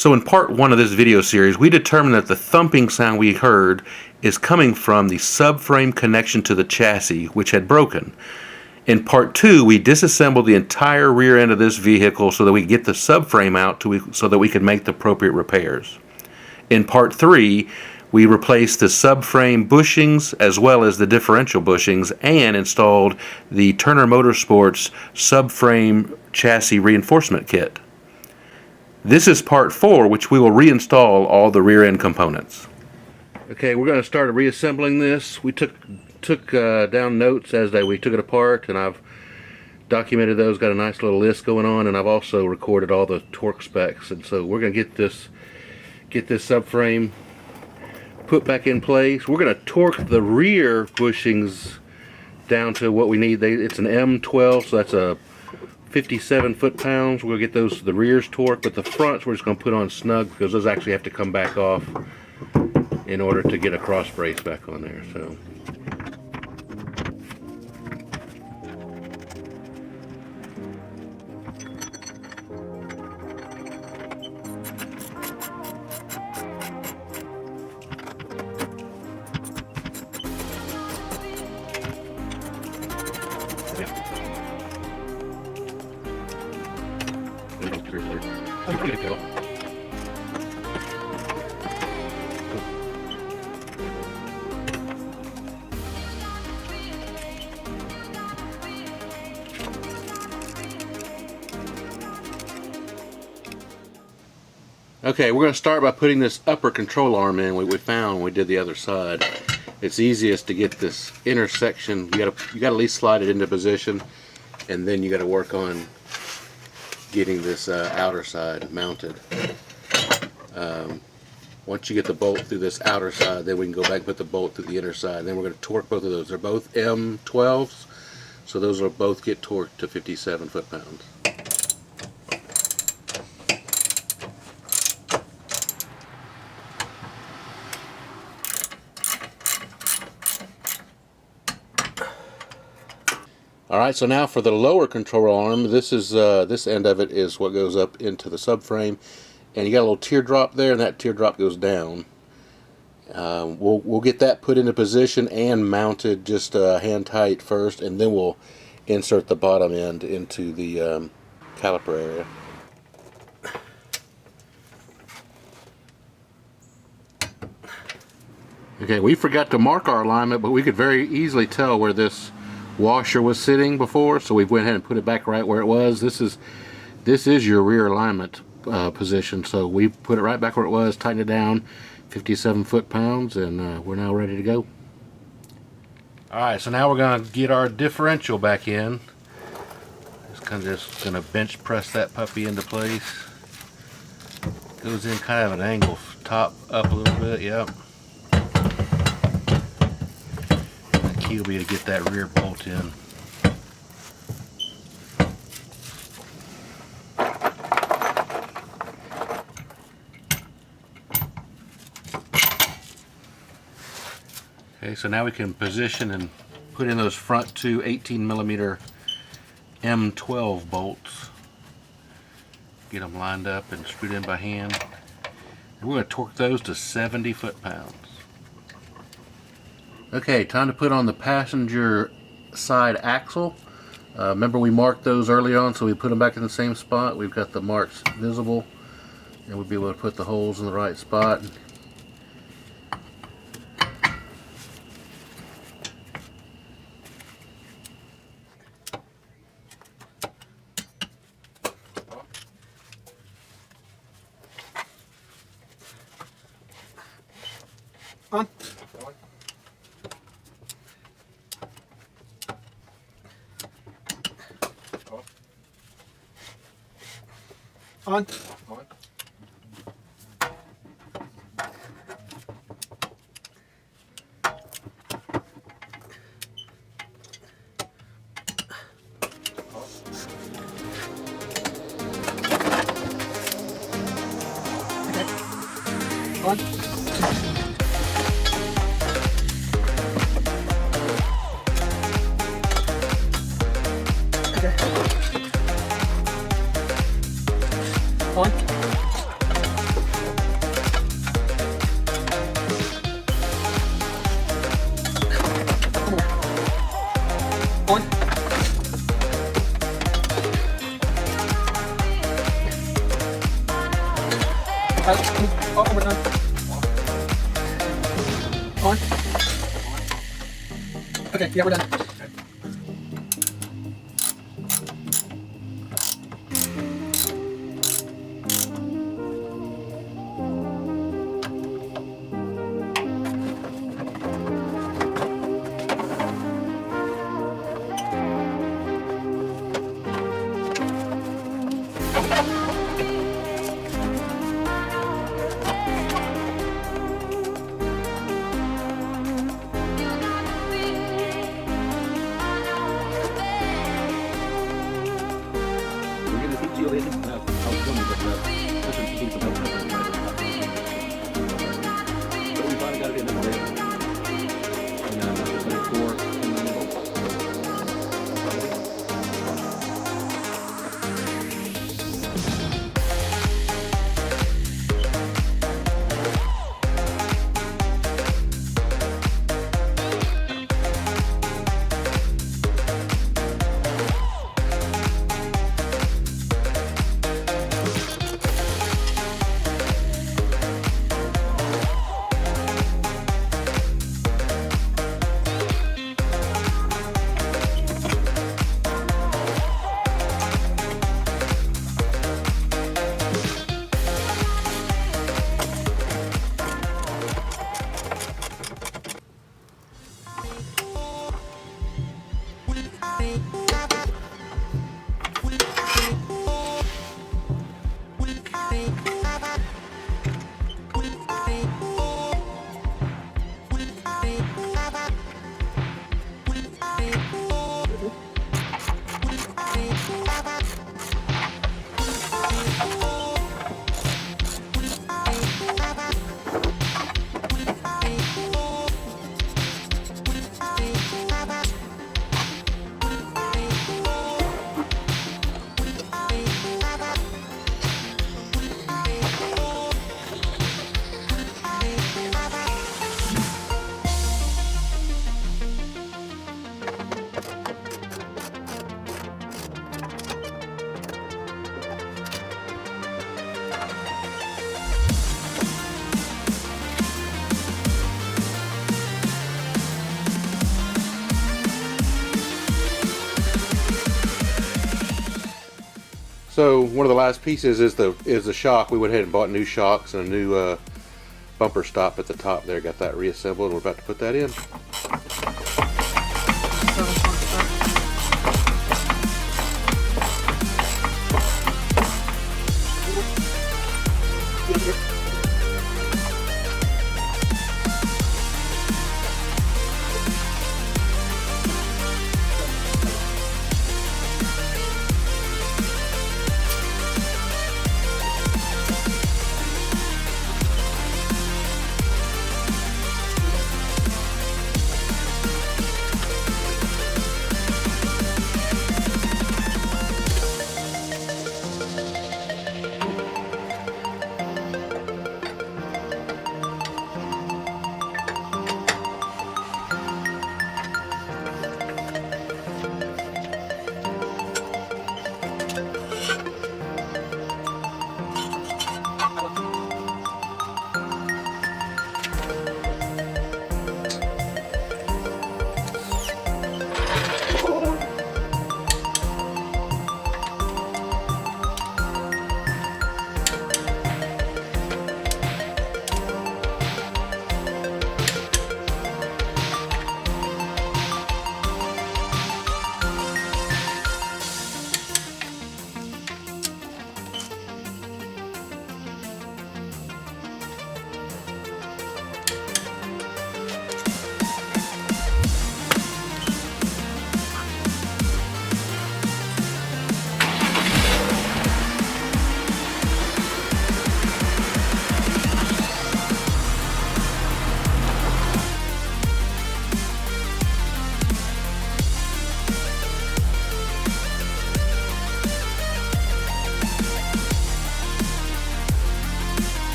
So in part one of this video series, we determined that the thumping sound we heard is coming from the subframe connection to the chassis, which had broken. In part two, we disassembled the entire rear end of this vehicle so that we could get the subframe out so that we could make the appropriate repairs. In part three, we replaced the subframe bushings as well as the differential bushings and installed the Turner Motorsports subframe chassis reinforcement kit. This is part 4, which we will reinstall all the rear end components. Okay, we're going to start reassembling this. We took down notes as we took it apart, and I've documented those, got a nice little list going on, and I've also recorded all the torque specs. And so we're going to get this subframe put back in place. We're going to torque the rear bushings down to what we need. It's an M12, so that's a 57 foot-pounds. We'll get the rears torqued, but the fronts we're just going to put on snug because those actually have to come back off in order to get a cross brace back on there. So okay, we're going to start by putting this upper control arm in. We found when we did the other side, it's easiest to get this intersection. You got to at least slide it into position, and then you got to work on getting this outer side mounted. Once you get the bolt through this outer side, then we can go back and put the bolt through the inner side. Then we're going to torque both of those. They're both M12s, so those will both get torqued to 57 foot-pounds. Alright, so now for the lower control arm, this end of it is what goes up into the subframe, and you got a little teardrop there, and that teardrop goes down. We'll get that put into position and mounted just hand tight first, and then we'll insert the bottom end into the caliper area. Okay, we forgot to mark our alignment, but we could very easily tell where this washer was sitting before, so we went ahead and put it back right where it was. This is your rear alignment position, so we put it right back where it was, tightened it down, 57 foot-pounds, and we're now ready to go. Alright, so now we're going to get our differential back in. Just going to bench press that puppy into place. Goes in kind of an angle, top up a little bit, yep. The key will be to get that rear bolt in. Okay, so now we can position and put in those front two 18mm M12 bolts. Get them lined up and screwed in by hand. And we're going to torque those to 70 foot-pounds. Okay, time to put on the passenger side axle. Remember we marked those early on, so we put them back in the same spot. We've got the marks visible, and we'll be able to put the holes in the right spot. On. On. On. On. Off, we're done. On. Okay, yeah, we're done. So one of the last pieces is the shock. We went ahead and bought new shocks and a new bumper stop at the top there. Got that reassembled. We're about to put that in.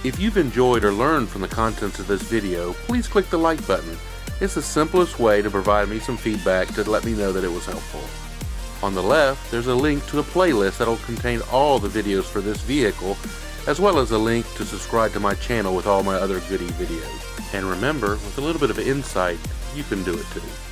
If you've enjoyed or learned from the contents of this video, please click the like button. It's the simplest way to provide me some feedback to let me know that it was helpful. On the left, there's a link to a playlist that'll contain all the videos for this vehicle, as well as a link to subscribe to my channel with all my other goodie videos. And remember, with a little bit of insight, you can do it too.